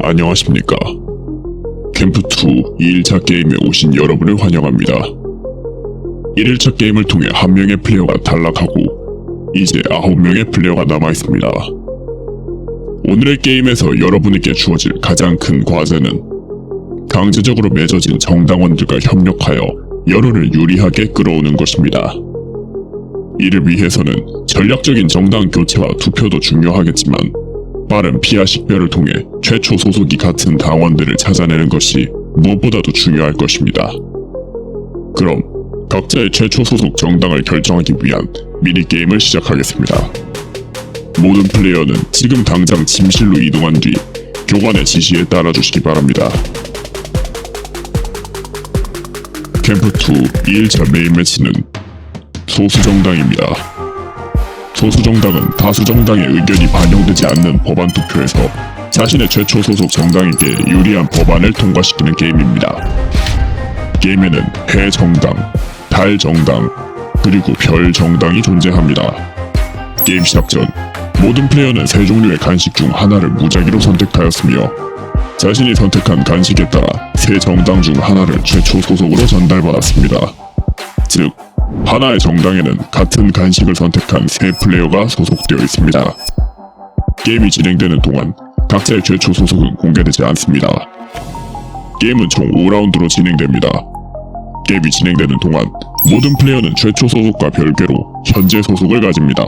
안녕하십니까. 캠프2 2일차 게임에 오신 여러분을 환영합니다. 1일차 게임을 통해 한 명의 플레이어가 탈락하고 이제 9명의 플레이어가 남아있습니다. 오늘의 게임에서 여러분에게 주어질 가장 큰 과제는 강제적으로 맺어진 정당원들과 협력하여 여론을 유리하게 끌어오는 것입니다. 이를 위해서는 전략적인 정당 교체와 투표도 중요하겠지만 빠른 피하 식별을 통해 최초 소속이 같은 당원들을 찾아내는 것이 무엇보다도 중요할 것입니다. 그럼 각자의 최초 소속 정당을 결정하기 위한 미니게임을 시작하겠습니다. 모든 플레이어는 지금 당장 침실로 이동한 뒤 교관의 지시에 따라주시기 바랍니다. 캠프2 2일차 메인 매치는 소수정당입니다. 소수정당은 다수정당의 의견이 반영되지 않는 법안 투표에서 자신의 최초 소속 정당에게 유리한 법안을 통과시키는 게임입니다. 게임에는 해정당, 달정당, 그리고 별정당이 존재합니다. 게임 시작 전 모든 플레이어는 세 종류의 간식 중 하나를 무작위로 선택하였으며 자신이 선택한 간식에 따라 세 정당 중 하나를 최초 소속으로 전달받았습니다. 즉, 하나의 정당에는 같은 간식을 선택한 세 플레이어가 소속되어 있습니다. 게임이 진행되는 동안 각자의 최초 소속은 공개되지 않습니다. 게임은 총 5라운드로 진행됩니다. 게임이 진행되는 동안 모든 플레이어는 최초 소속과 별개로 현재 소속을 가집니다.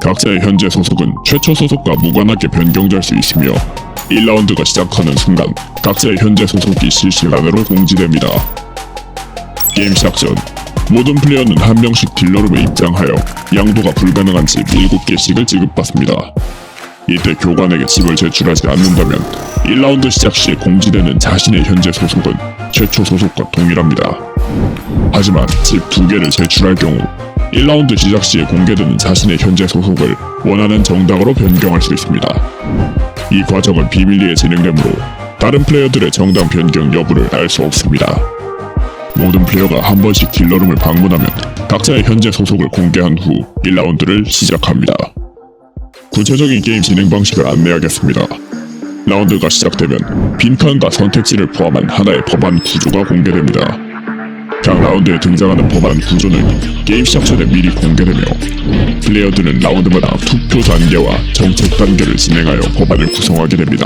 각자의 현재 소속은 최초 소속과 무관하게 변경될 수 있으며 1라운드가 시작하는 순간 각자의 현재 소속이 실시간으로 공지됩니다. 게임 시작 전 모든 플레이어는 한 명씩 딜러룸에 입장하여 양도가 불가능한 집 7개씩을 지급받습니다. 이때 교관에게 집을 제출하지 않는다면 1라운드 시작 시에 공지되는 자신의 현재 소속은 최초 소속과 동일합니다. 하지만 집 2개를 제출할 경우 1라운드 시작 시에 공개되는 자신의 현재 소속을 원하는 정당으로 변경할 수 있습니다. 이 과정은 비밀리에 진행되므로 다른 플레이어들의 정당 변경 여부를 알 수 없습니다. 모든 플레이어가 한 번씩 딜러룸을 방문하면 각자의 현재 소속을 공개한 후 1라운드를 시작합니다. 구체적인 게임 진행 방식을 안내하겠습니다. 라운드가 시작되면 빈칸과 선택지를 포함한 하나의 법안 구조가 공개됩니다. 각 라운드에 등장하는 법안 구조는 게임 시작 전에 미리 공개되며 플레이어들은 라운드마다 투표 단계와 정책 단계를 진행하여 법안을 구성하게 됩니다.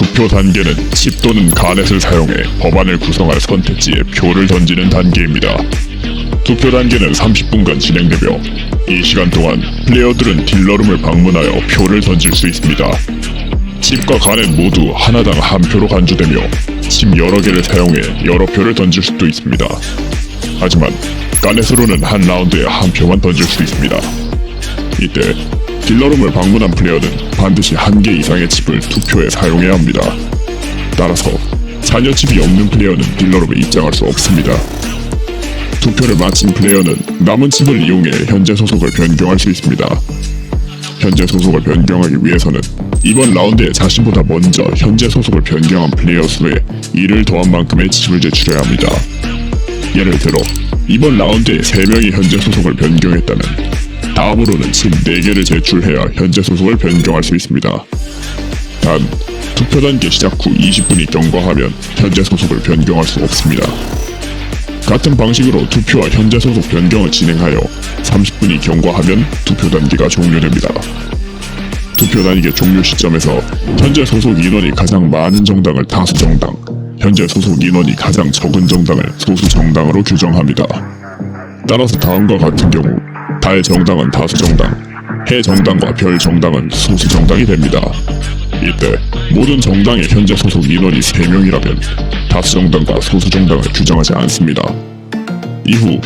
투표 단계는 칩 또는 가넷을 사용해 법안을 구성할 선택지에 표를 던지는 단계입니다. 투표 단계는 30분간 진행되며 이 시간 동안 플레이어들은 딜러룸을 방문하여 표를 던질 수 있습니다. 칩과 가넷 모두 하나당 한 표로 간주되며 칩 여러 개를 사용해 여러 표를 던질 수도 있습니다. 하지만 가넷으로는 한 라운드에 한 표만 던질 수 있습니다. 이때 딜러룸을 방문한 플레이어는 반드시 1개 이상의 칩을 투표에 사용해야 합니다. 따라서 잔여 칩이 없는 플레이어는 딜러룸에 입장할 수 없습니다. 투표를 마친 플레이어는 남은 칩을 이용해 현재 소속을 변경할 수 있습니다. 현재 소속을 변경하기 위해서는 이번 라운드에 자신보다 먼저 현재 소속을 변경한 플레이어 수에 1을 더한 만큼의 칩을 제출해야 합니다. 예를 들어 이번 라운드에 3명이 현재 소속을 변경했다면 다음으로는 칩 4개를 제출해야 현재 소속을 변경할 수 있습니다. 단, 투표 단계 시작 후 20분이 경과하면 현재 소속을 변경할 수 없습니다. 같은 방식으로 투표와 현재 소속 변경을 진행하여 30분이 경과하면 투표 단계가 종료됩니다. 투표 단계 종료 시점에서 현재 소속 인원이 가장 많은 정당을 다수정당, 현재 소속 인원이 가장 적은 정당을 소수정당으로 규정합니다. 따라서 다음과 같은 경우 달정당은 다수정당, 해정당과 별정당은 소수정당이 됩니다. 이때 모든 정당의 현재 소속 인원이 3명이라면 다수정당과 소수정당을 규정하지 않습니다. 이후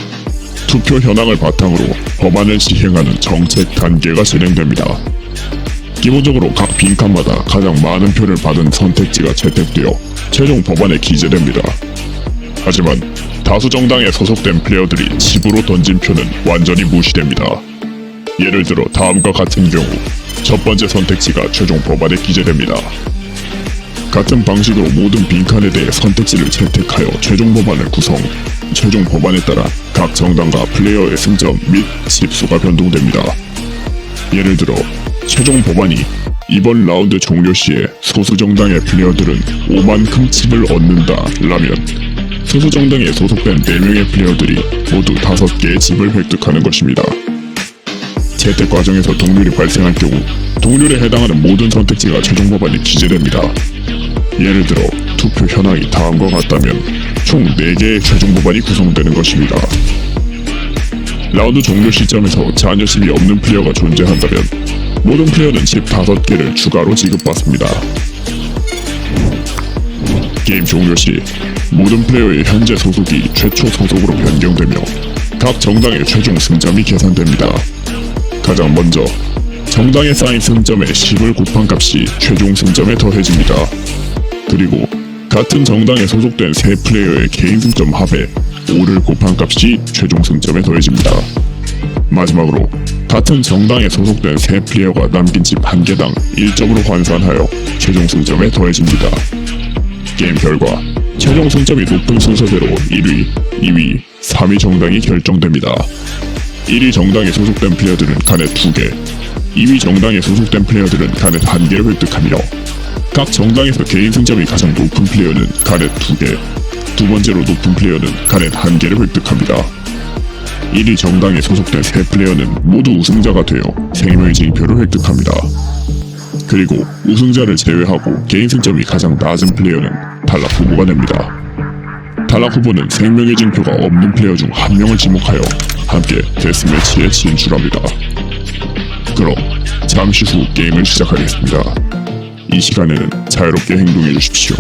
투표 현황을 바탕으로 법안을 시행하는 정책 단계가 진행됩니다. 기본적으로 각 빈칸마다 가장 많은 표를 받은 선택지가 채택되어 최종 법안에 기재됩니다. 하지만 다수정당에 소속된 플레이어들이 칩으로 던진 표는 완전히 무시됩니다. 예를 들어 다음과 같은 경우 첫 번째 선택지가 최종 법안에 기재됩니다. 같은 방식으로 모든 빈칸에 대해 선택지를 채택하여 최종 법안을 구성, 최종 법안에 따라 각 정당과 플레이어의 승점 및 칩수가 변동됩니다. 예를 들어 최종 법안이 이번 라운드 종료 시에 소수 정당의 플레이어들은 5만큼 칩을 얻는다라면 소수 정당에 소속된 4명의 플레이어들이 모두 5개의 칩을 획득하는 것입니다. 채택 과정에서 동률이 발생할 경우 동률에 해당하는 모든 선택지가 최종 법안에 기재됩니다. 예를 들어 투표 현황이 다음과 같다면 총 4개의 최종 법안이 구성되는 것입니다. 라운드 종료 시점에서 잔여십이 없는 플레이어가 존재한다면 모든 플레이어는 칩 5개를 추가로 지급받습니다. 게임 종료 시 모든 플레이어의 현재 소속이 최초 소속으로 변경되며 각 정당의 최종 승점이 계산됩니다. 가장 먼저 정당에 쌓인 승점에 10을 곱한 값이 최종 승점에 더해집니다. 그리고 같은 정당에 소속된 세 플레이어의 개인 승점 합에 5를 곱한 값이 최종 승점에 더해집니다. 마지막으로 같은 정당에 소속된 세 플레이어가 남긴 집 1개당 1점으로 환산하여 최종 승점에 더해집니다. 게임 결과 최종 승점이 높은 순서대로 1위, 2위, 3위 정당이 결정됩니다. 1위 정당에 소속된 플레이어들은 칸에 2개, 2위 정당에 소속된 플레이어들은 칸에 1개를 획득하며 각 정당에서 개인 승점이 가장 높은 플레이어는 칸에 2개, 두 번째로 높은 플레이어는 칸에 1개를 획득합니다. 1위 정당에 소속된 세 플레이어는 모두 우승자가 되어 생명의 징표를 획득합니다. 그리고 우승자를 제외하고 개인 승점이 가장 낮은 플레이어는 탈락 후보가 됩니다. 탈락 후보는 생명의 징표가 없는 플레이어 중 한 명을 지목하여 함께 데스매치에 진출합니다. 그럼 잠시 후 게임을 시작하겠습니다. 이 시간에는 자유롭게 행동해 주십시오.